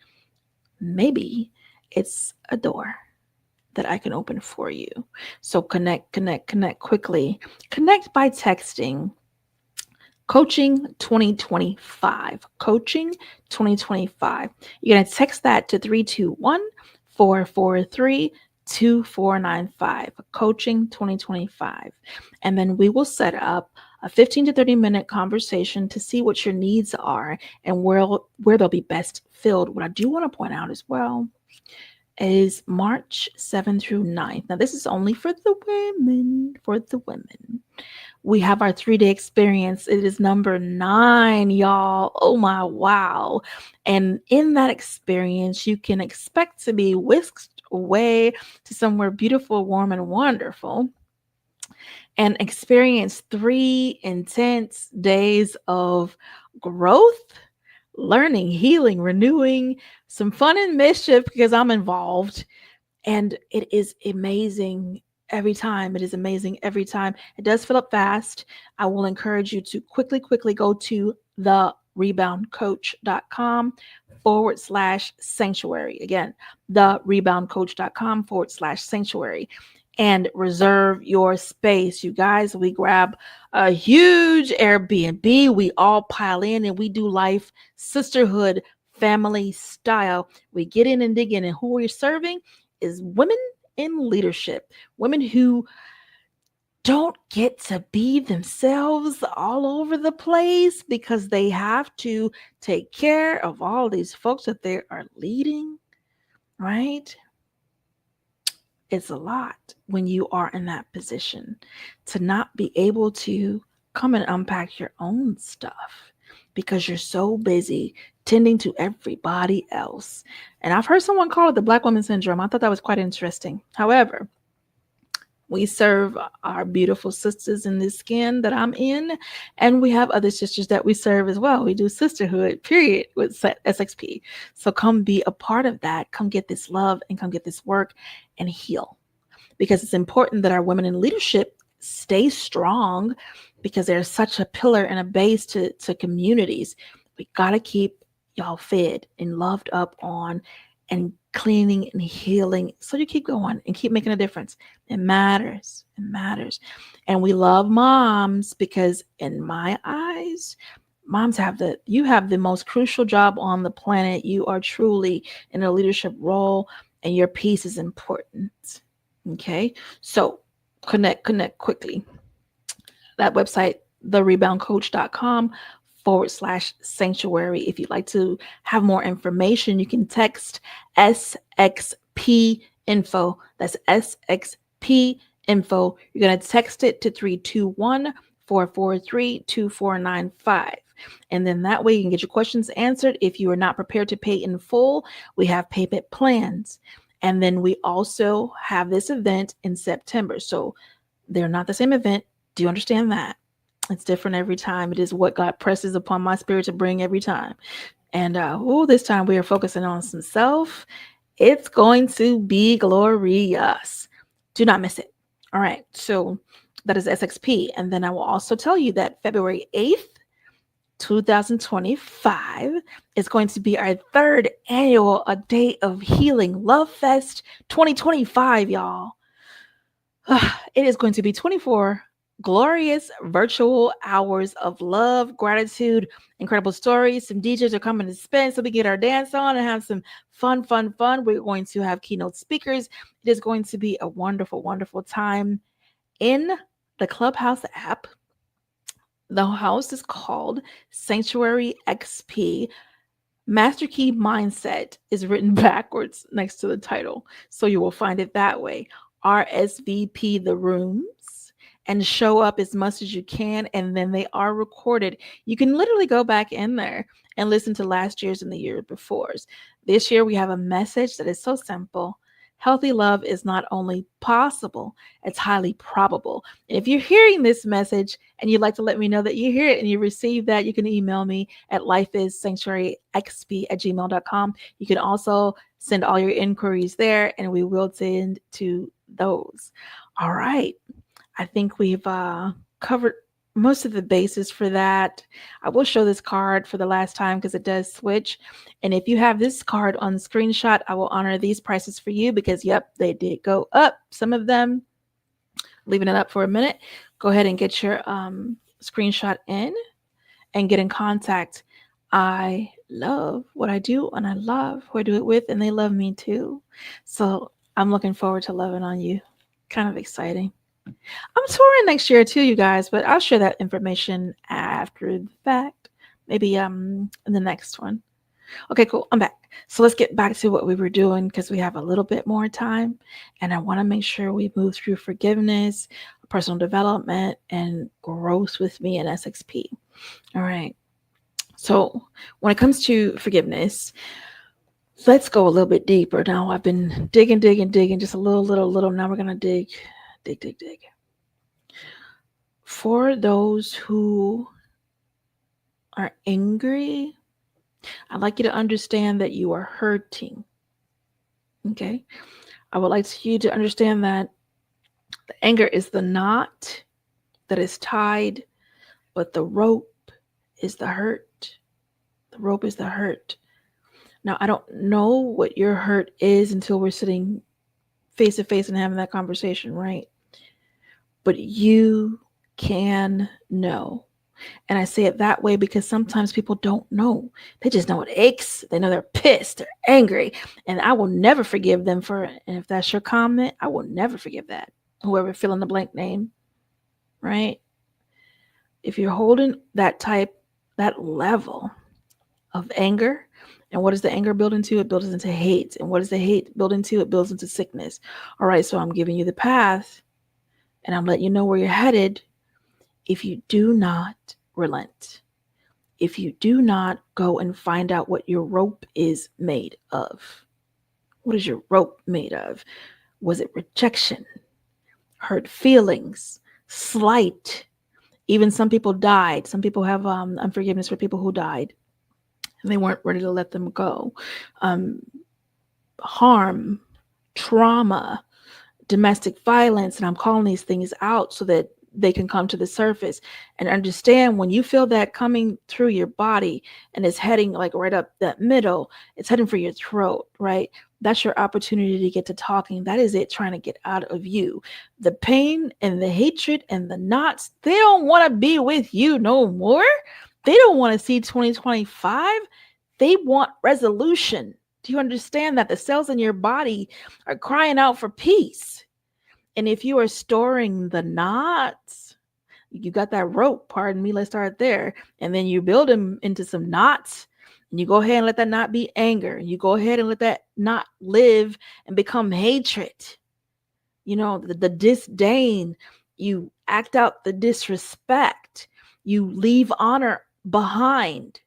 Maybe it's a door that I can open for you. So connect quickly. Connect by texting Coaching 2025. Coaching 2025. You're going to text that to 321-443-2495. Coaching 2025. And then we will set up a 15 to 30 minute conversation to see what your needs are and where they'll be best filled. What I do want to point out as well is March 7th through 9th. Now, this is only for the women. We have our 3-day experience. It is number 9, y'all. Oh my, wow. And in that experience, you can expect to be whisked away to somewhere beautiful, warm, and wonderful, and experience 3 intense days of growth, learning, healing, renewing, some fun and mischief because I'm involved. And it is amazing every time. It is amazing every time. It does fill up fast. I will encourage you to quickly go to thereboundcoach.com/sanctuary. Again, thereboundcoach.com/sanctuary. And reserve your space. You guys, we grab a huge Airbnb. We all pile in and we do life sisterhood, family style. We get in and dig in. And who we're serving is women in leadership, women who don't get to be themselves all over the place because they have to take care of all these folks that they are leading, right? It's a lot when you are in that position to not be able to come and unpack your own stuff because you're so busy tending to everybody else. And I've heard someone call it the Black woman syndrome. I thought that was quite interesting. However, we serve our beautiful sisters in this skin that I'm in, and we have other sisters that we serve as well. We do sisterhood, period, with SXP. So come be a part of that. Come get this love and come get this work and heal. Because it's important that our women in leadership stay strong because they're such a pillar and a base to communities. We got to keep y'all fed and loved up on and cleaning and healing. So you keep going and keep making a difference. It matters. It matters. And we love moms because in my eyes, moms you have the most crucial job on the planet. You are truly in a leadership role and your piece is important. Okay. So connect quickly. That website, thereboundcoach.com/sanctuary. If you'd like to have more information, you can text SXP info. That's SXP info. You're going to text it to 321-443-2495. And then that way you can get your questions answered. If you are not prepared to pay in full, we have payment plans. And then we also have this event in September. So they're not the same event. Do you understand that? It's different every time. It is what God presses upon my spirit to bring every time. And this time we are focusing on some self. It's going to be glorious. Do not miss it. All right. So that is SXP. And then I will also tell you that February 8th, 2025 is going to be our third annual A Day of Healing Love Fest 2025, y'all. It is going to be 24 glorious virtual hours of love, gratitude, incredible stories. Some DJs are coming to spin so we get our dance on and have some fun. We're going to have keynote speakers. It is going to be a wonderful, wonderful time in the Clubhouse app. The house is called Sanctuary XP. Master Key Mindset is written backwards next to the title, so you will find it that way. RSVP the rooms and show up as much as you can, and then they are recorded. You can literally go back in there and listen to last year's and the year before's. This year we have a message that is so simple. Healthy love is not only possible, it's highly probable. And if you're hearing this message and you'd like to let me know that you hear it and you receive that, you can email me at lifeissanctuaryxp@gmail.com. You can also send all your inquiries there and we will tend to those. All right. I think we've covered most of the bases for that. I will show this card for the last time because it does switch. And if you have this card on screenshot, I will honor these prices for you because, yep, they did go up. Some of them, leaving it up for a minute. Go ahead and get your screenshot in and get in contact. I love what I do and I love who I do it with, and they love me too. So I'm looking forward to loving on you. Kind of exciting. I'm touring next year too, you guys, but I'll share that information after the fact. Maybe in the next one. Okay, cool. I'm back. So let's get back to what we were doing because we have a little bit more time. And I want to make sure we move through forgiveness, personal development, and growth with me in SXP. All right. So when it comes to forgiveness, let's go a little bit deeper. Now I've been digging, just a little. Now we're going to dig. For those who are angry, I'd like you to understand that you are hurting. Okay? I would like you to understand that the anger is the knot that is tied, but the rope is the hurt. The rope is the hurt. Now, I don't know what your hurt is until we're sitting face to face and having that conversation, right? But you can know. And I say it that way because sometimes people don't know. They just know it aches. They know they're pissed, they're angry, and I will never forgive them for it. And if that's your comment, I will never forgive that. Whoever fill in the blank name, right? If you're holding that level of anger, and what does the anger build into? It builds into hate. And what does the hate build into? It builds into sickness. All right, so I'm giving you the path, and I'm letting you know where you're headed. If you do not relent, if you do not go and find out what your rope is made of, what is your rope made of? Was it rejection, hurt feelings, slight? Even some people died. Some people have unforgiveness for people who died, and they weren't ready to let them go. Harm, trauma, domestic violence, and I'm calling these things out so that they can come to the surface. And understand, when you feel that coming through your body and it's heading like right up that middle, it's heading for your throat, right? That's your opportunity to get to talking. That is it trying to get out of you. The pain and the hatred and the knots, they don't want to be with you no more. They don't want to see 2025. They want resolution. Do you understand that the cells in your body are crying out for peace? And if you are storing the knots, you got that rope, pardon me, let's start there. And then you build them into some knots, and you go ahead and let that knot be anger. You go ahead and let that knot live and become hatred. You know, the disdain, you act out the disrespect, you leave honor behind,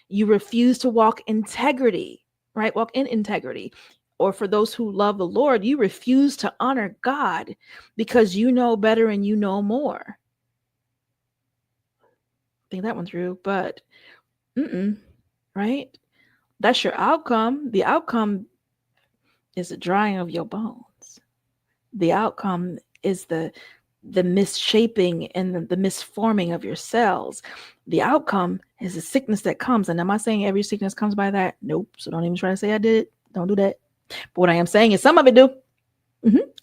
you refuse to walk integrity, right? Walk in integrity. Or for those who love the Lord, you refuse to honor God because you know better and you know more. Think that one through, but right? That's your outcome. The outcome is the drying of your bones. The outcome is the misshaping and the misforming of your cells. The outcome is the sickness that comes. And am I saying every sickness comes by that? Nope. So don't even try to say I did it. Don't do that. But what I am saying is some of it do.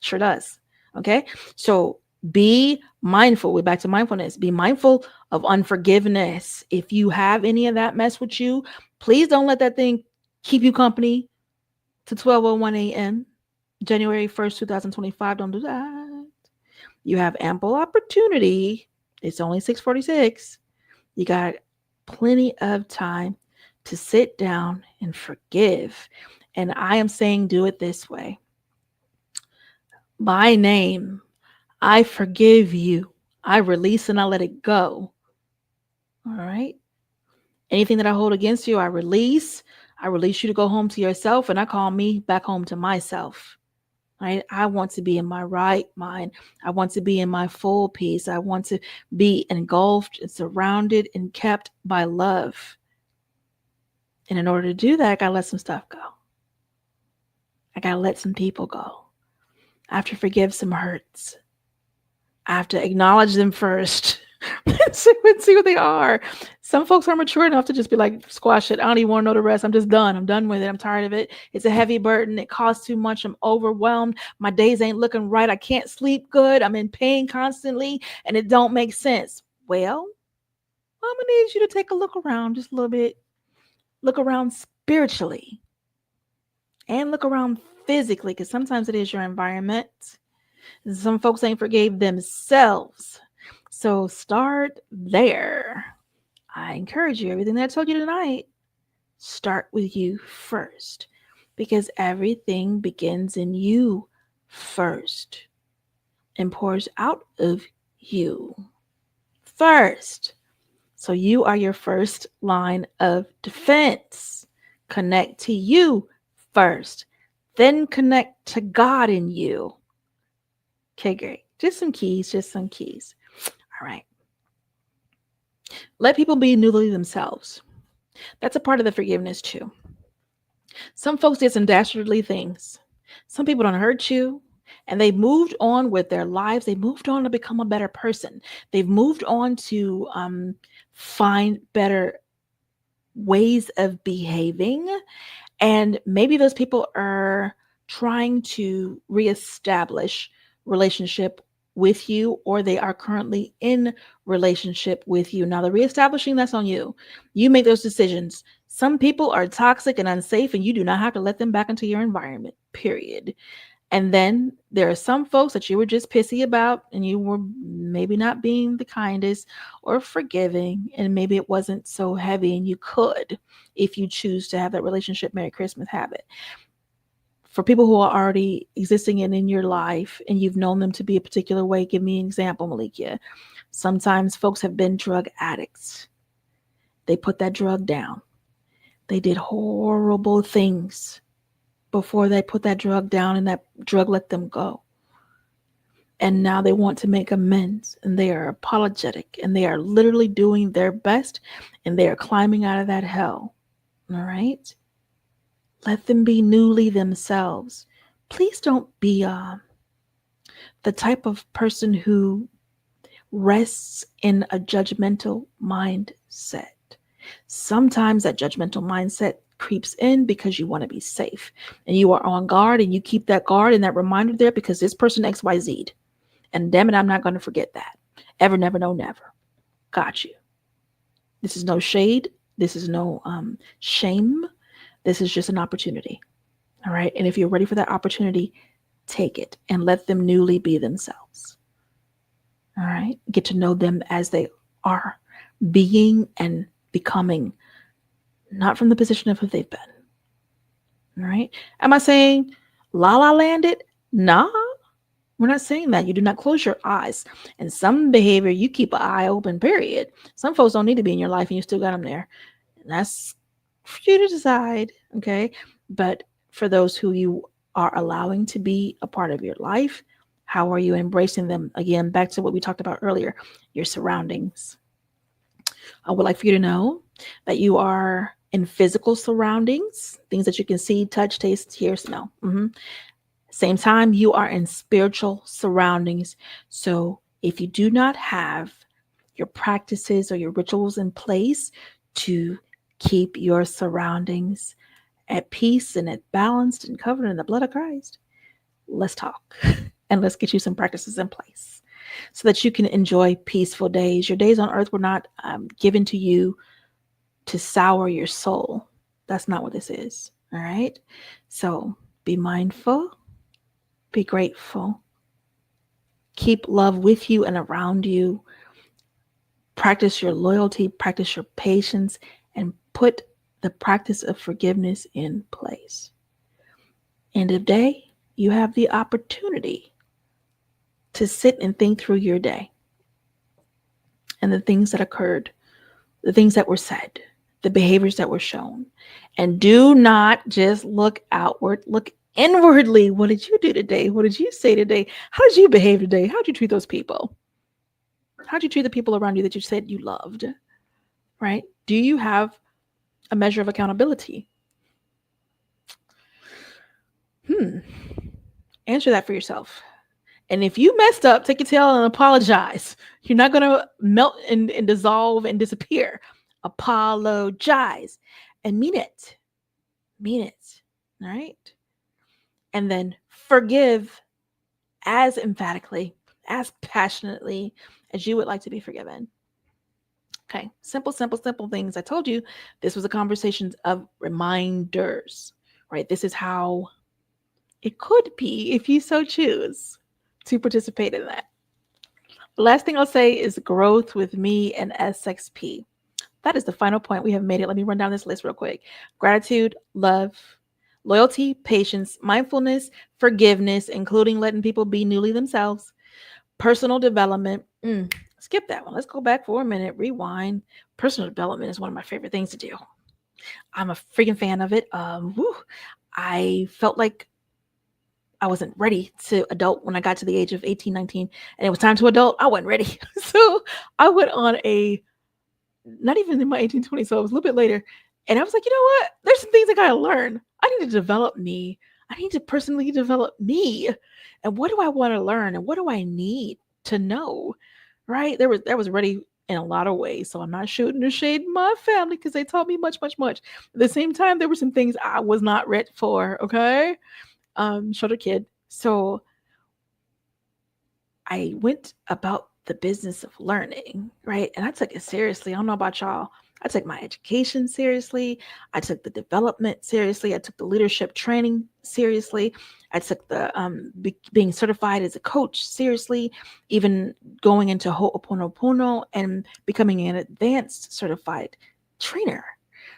Sure does. Okay. So be mindful. We're back to mindfulness. Be mindful of unforgiveness. If you have any of that mess with you, please don't let that thing keep you company to 12:01 a.m. January 1st, 2025. Don't do that. You have ample opportunity. It's only 6:46. You got plenty of time to sit down and forgive. And I am saying do it this way. By name, I forgive you. I release and I let it go. All right. Anything that I hold against you, I release. I release you to go home to yourself, and I call me back home to myself. Right? I want to be in my right mind. I want to be in my full peace. I want to be engulfed and surrounded and kept by love. And in order to do that, I got to let some stuff go. I got to let some people go. I have to forgive some hurts. I have to acknowledge them first. see what they are. Some folks are mature enough to just be like, squash it. I don't even want to know the rest. I'm just done. I'm done with it. I'm tired of it. It's a heavy burden. It costs too much. I'm overwhelmed. My days ain't looking right. I can't sleep good. I'm in pain constantly, and it don't make sense. Well, I'm going to need you to take a look around just a little bit. Look around spiritually and look around physically, because sometimes it is your environment. Some folks ain't forgave themselves. So start there. I encourage you, everything that I told you tonight, start with you first, because everything begins in you first and pours out of you first. So you are your first line of defense. Connect to you first, then connect to God in you. Okay, great. Just some keys. All right. Let people be newly themselves. That's a part of the forgiveness too. Some folks did some dastardly things. Some people don't hurt you, and they moved on with their lives. They moved on to become a better person. They've moved on to find better ways of behaving. And maybe those people are trying to reestablish relationship with you, or they are currently in relationship with you. Now, the reestablishing, that's on you. You make those decisions. Some people are toxic and unsafe, and you do not have to let them back into your environment, period. And then there are some folks that you were just pissy about, and you were maybe not being the kindest or forgiving, and maybe it wasn't so heavy, and you could, if you choose to have that relationship Merry Christmas habit. For people who are already existing in your life and you've known them to be a particular way, give me an example, Melikia. Sometimes folks have been drug addicts. They put that drug down. They did horrible things before they put that drug down, and that drug let them go. And now they want to make amends, and they are apologetic, and they are literally doing their best, and they are climbing out of that hell. All right? Let them be newly themselves. Please don't be the type of person who rests in a judgmental mindset. Sometimes that judgmental mindset creeps in because you want to be safe and you are on guard, and you keep that guard and that reminder there because this person XYZ'd. And damn it, I'm not going to forget that. Ever, never, no, never. Got you. This is no shade. This is no shame. This is just an opportunity. All right. And if you're ready for that opportunity, take it and let them newly be themselves. All right. Get to know them as they are, being and becoming, not from the position of who they've been. All right. Am I saying la la land it? Nah, we're not saying that. You do not close your eyes. And some behavior, you keep an eye open, period. Some folks don't need to be in your life and you still got them there. And that's for you to decide. Okay. But for those who you are allowing to be a part of your life, how are you embracing them? Again, back to what we talked about earlier, your surroundings. I would like for you to know that you are in physical surroundings, things that you can see, touch, taste, hear, smell. Same time, you are in spiritual surroundings. So if you do not have your practices or your rituals in place to keep your surroundings at peace and at balanced and covered in the blood of Christ, let's talk and let's get you some practices in place so that you can enjoy peaceful days. Your days on earth were not given to you to sour your soul. That's not what this is. All right. So be mindful, be grateful, keep love with you and around you. Practice your loyalty, practice your patience, and put the practice of forgiveness in place. End of day, you have the opportunity to sit and think through your day and the things that occurred, the things that were said, the behaviors that were shown. And do not just look outward, look inwardly. What did you do today? What did you say today? How did you behave today? How did you treat those people? How did you treat the people around you that you said you loved? Right? Do you have a measure of accountability? Answer that for yourself. And if you messed up, take your tail and apologize. You're not going to melt and dissolve and disappear. Apologize and mean it. Mean it. All right. And then forgive as emphatically, as passionately as you would like to be forgiven. Okay. Simple things. I told you this was a conversation of reminders, right? This is how it could be if you so choose to participate in that. The last thing I'll say is growth with me and SXP. That is the final point. We have made it. Let me run down this list real quick. Gratitude, love, loyalty, patience, mindfulness, forgiveness, including letting people be newly themselves, personal development. Skip that one. Let's go back for a minute. Rewind. Personal development is one of my favorite things to do. I'm a freaking fan of it. I felt like I wasn't ready to adult when I got to the age of 18, 19, and it was time to adult. I wasn't ready. So I went on not even in my 18, 20, so it was a little bit later. And I was like, you know what? There's some things I got to learn. I need to develop me. I need to personally develop me. And what do I want to learn? And what do I need to know? Right? That was ready in a lot of ways. So I'm not shooting the shade in my family because they taught me much. At the same time, there were some things I was not ready for. Okay. Shorter kid. So I went about the business of learning, right? And I took it seriously. I don't know about y'all. I took my education seriously. I took the development seriously. I took the leadership training seriously. I took the being certified as a coach seriously, even going into Ho'oponopono and becoming an advanced certified trainer.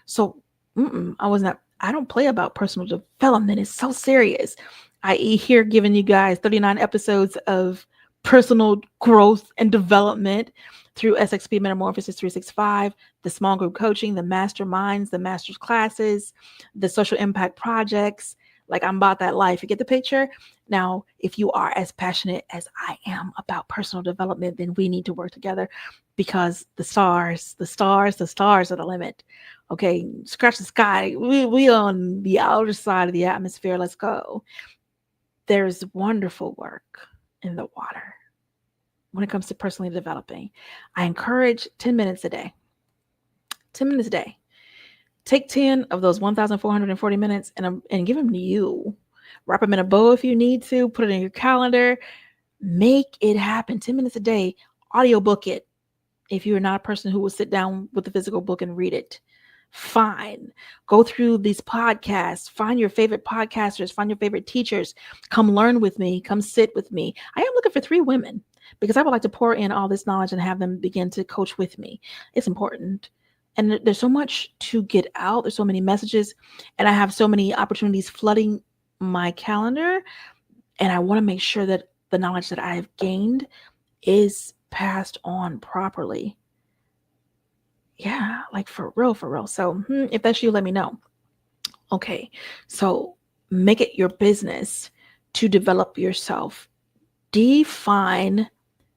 So I don't play about personal development. It's so serious. I.e. here giving you guys 39 episodes of personal growth and development through SXP Metamorphosis 365, the small group coaching, the masterminds, the master's classes, the social impact projects. Like, I'm about that life. You get the picture? Now, if you are as passionate as I am about personal development, then we need to work together because the stars are the limit. Okay, scratch the sky. We on the outer side of the atmosphere. Let's go. There's wonderful work in the water. when it comes to personally developing. I encourage 10 minutes a day. 10 minutes a day. Take 10 of those 1,440 minutes and give them to you. Wrap them in a bow if you need to. Put it in your calendar. Make it happen. 10 minutes a day. Audiobook it. If you're not a person who will sit down with the physical book and read it, fine. Go through these podcasts. Find your favorite podcasters. Find your favorite teachers. Come learn with me. Come sit with me. I am looking for 3 women because I would like to pour in all this knowledge and have them begin to coach with me. It's important. And there's so much to get out. There's so many messages, and I have so many opportunities flooding my calendar. And I want to make sure that the knowledge that I have gained is passed on properly. Yeah, like for real, for real. So if that's you, let me know. Okay, so make it your business to develop yourself. Define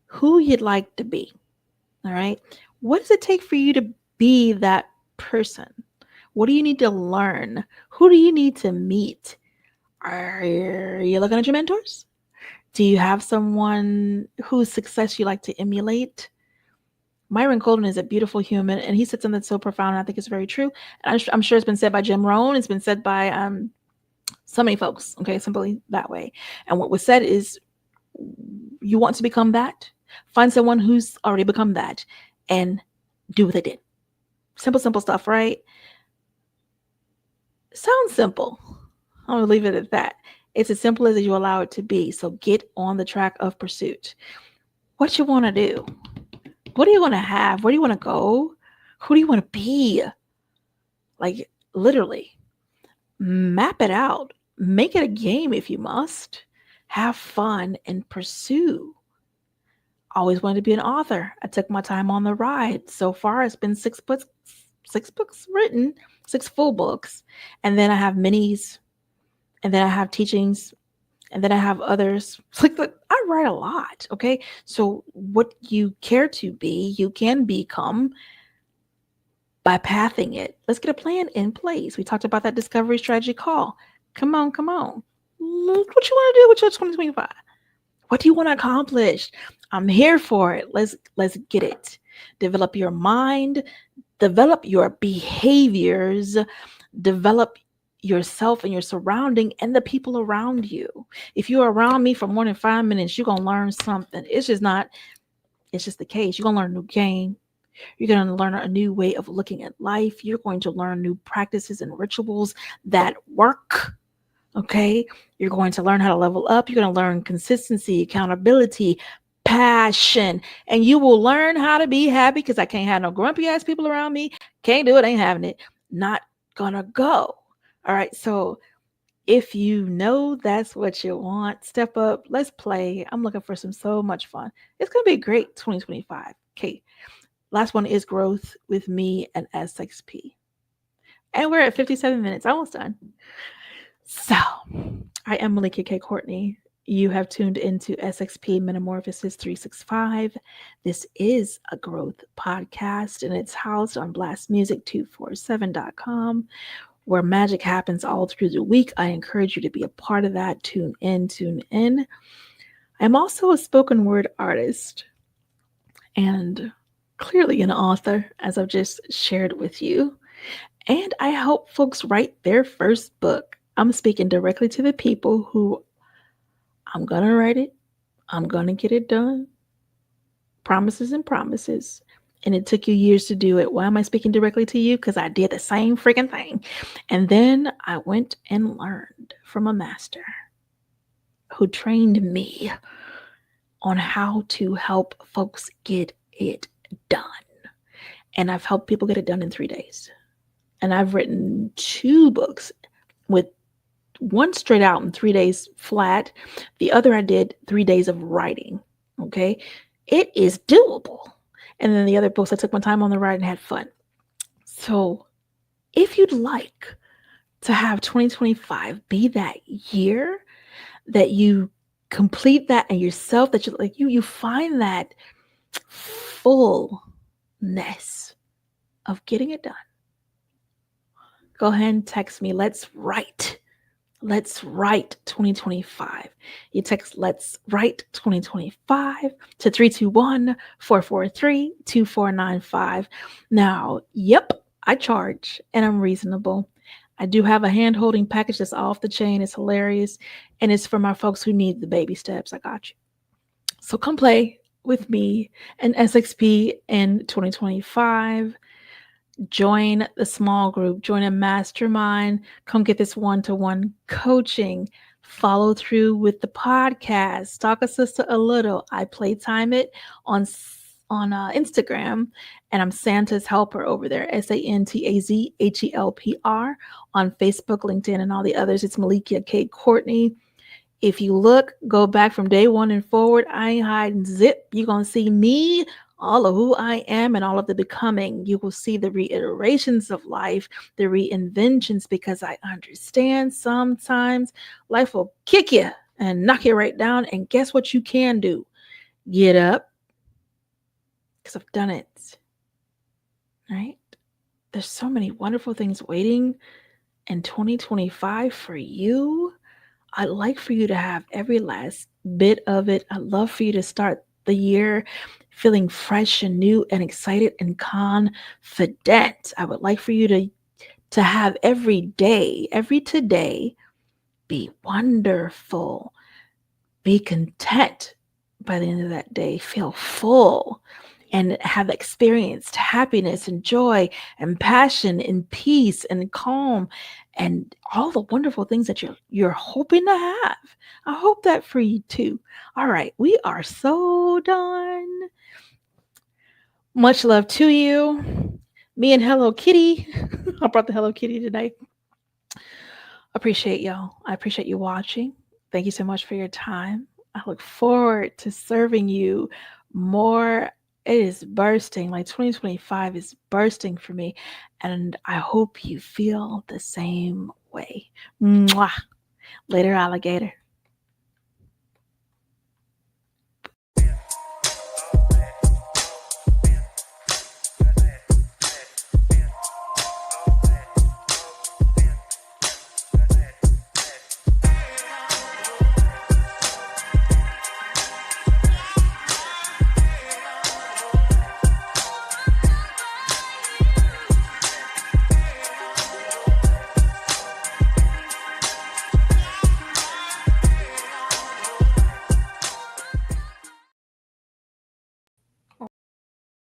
who you'd like to be. All right. What does it take for you to be that person? What do you need to learn? Who do you need to meet? Are you looking at your mentors? Do you have someone whose success you like to emulate? Myron Golden is a beautiful human, and he said something so profound, and I think it's very true. And I'm sure it's been said by Jim Rohn. It's been said by so many folks, okay, simply that way. And what was said is, you want to become that? Find someone who's already become that and do what they did. Simple stuff, right? Sounds simple. I'm going to leave it at that. It's as simple as you allow it to be. So get on the track of pursuit. What you want to do? What do you want to have? Where do you want to go? Who do you want to be? Like, literally, map it out. Make it a game if you must. Have fun and pursue. Always wanted to be an author. I took my time on the ride. So far, it's been 6 books written, 6 full books. And then I have minis. And then I have teachings. And then I have others. Like, I write a lot, okay? So what you care to be, you can become by pathing it. Let's get a plan in place. We talked about that discovery strategy call. Come on. Look what you want to do with your 2025. What do you want to accomplish? I'm here for it. Let's get it. Develop your mind, develop your behaviors, develop yourself and your surrounding and the people around you. If you're around me for more than 5 minutes, you're going to learn something. It's just the case. You're going to learn a new game. You're going to learn a new way of looking at life. You're going to learn new practices and rituals that work. Okay. You're going to learn how to level up. You're going to learn consistency, accountability, passion, and you will learn how to be happy, because I can't have no grumpy ass people around me. Can't do it. Ain't having it. Not gonna go. All right. So if you know that's what you want, step up. Let's play. I'm looking for so much fun. It's going to be a great 2025. Okay. Last one is growth with me and SXP. And we're at 57 minutes. Almost done. So I am Melikia K. Courtney. You have tuned into SXP MetaMorphosis 365. This is a growth podcast, and it's housed on BLASTMUSIC247.com, where magic happens all through the week. I encourage you to be a part of that. Tune in. I'm also a spoken word artist and clearly an author, as I've just shared with you. And I help folks write their first book. I'm speaking directly to the people who I'm going to write it. I'm going to get it done. Promises and promises. And it took you years to do it. Why am I speaking directly to you? Because I did the same freaking thing. And then I went and learned from a master who trained me on how to help folks get it done. And I've helped people get it done in 3 days. And I've written 2 books, with one straight out in 3 days flat. The other I did 3 days of writing. Okay. It is doable. And then the other books, I took my time on the ride and had fun. So if you'd like to have 2025 be that year that you complete that in yourself, that you find that fullness of getting it done, go ahead and text me. Let's write. Let's Write 2025. You text Let's Write 2025 to 321-443-2495. Now, yep, I charge and I'm reasonable. I do have a hand holding package that's off the chain. It's hilarious. And it's for my folks who need the baby steps. I got you. So come play with me and SXP in 2025. Join the small group, join a mastermind, come get this one-to-one coaching, follow through with the podcast, talk a sister a little. I playtime it on Instagram, and I'm Santa's helper over there, SANTAZHELPR, on Facebook, LinkedIn, and all the others. It's Melikia K, Courtney. If you look, go back from day one and forward, I ain't hiding zip. You're going to see me, all of who I am, and all of the becoming. You will see the reiterations of life, the reinventions, because I understand sometimes life will kick you and knock you right down. And guess what you can do? Get up, because I've done it. Right? There's so many wonderful things waiting in 2025 for you. I'd like for you to have every last bit of it. I'd love for you to start the year feeling fresh and new and excited and confident. I would like for you to have every day, every today, be wonderful. Be content by the end of that day. Feel full and have experienced happiness and joy and passion and peace and calm and all the wonderful things that you're hoping to have. I hope that for you too. All right, we are so done. Much love to you. Me and Hello Kitty. I brought the Hello Kitty tonight. Appreciate y'all. I appreciate you watching. Thank you so much for your time. I look forward to serving you more. It is bursting. Like 2025 is bursting for me. And I hope you feel the same way. Mwah. Later, alligator.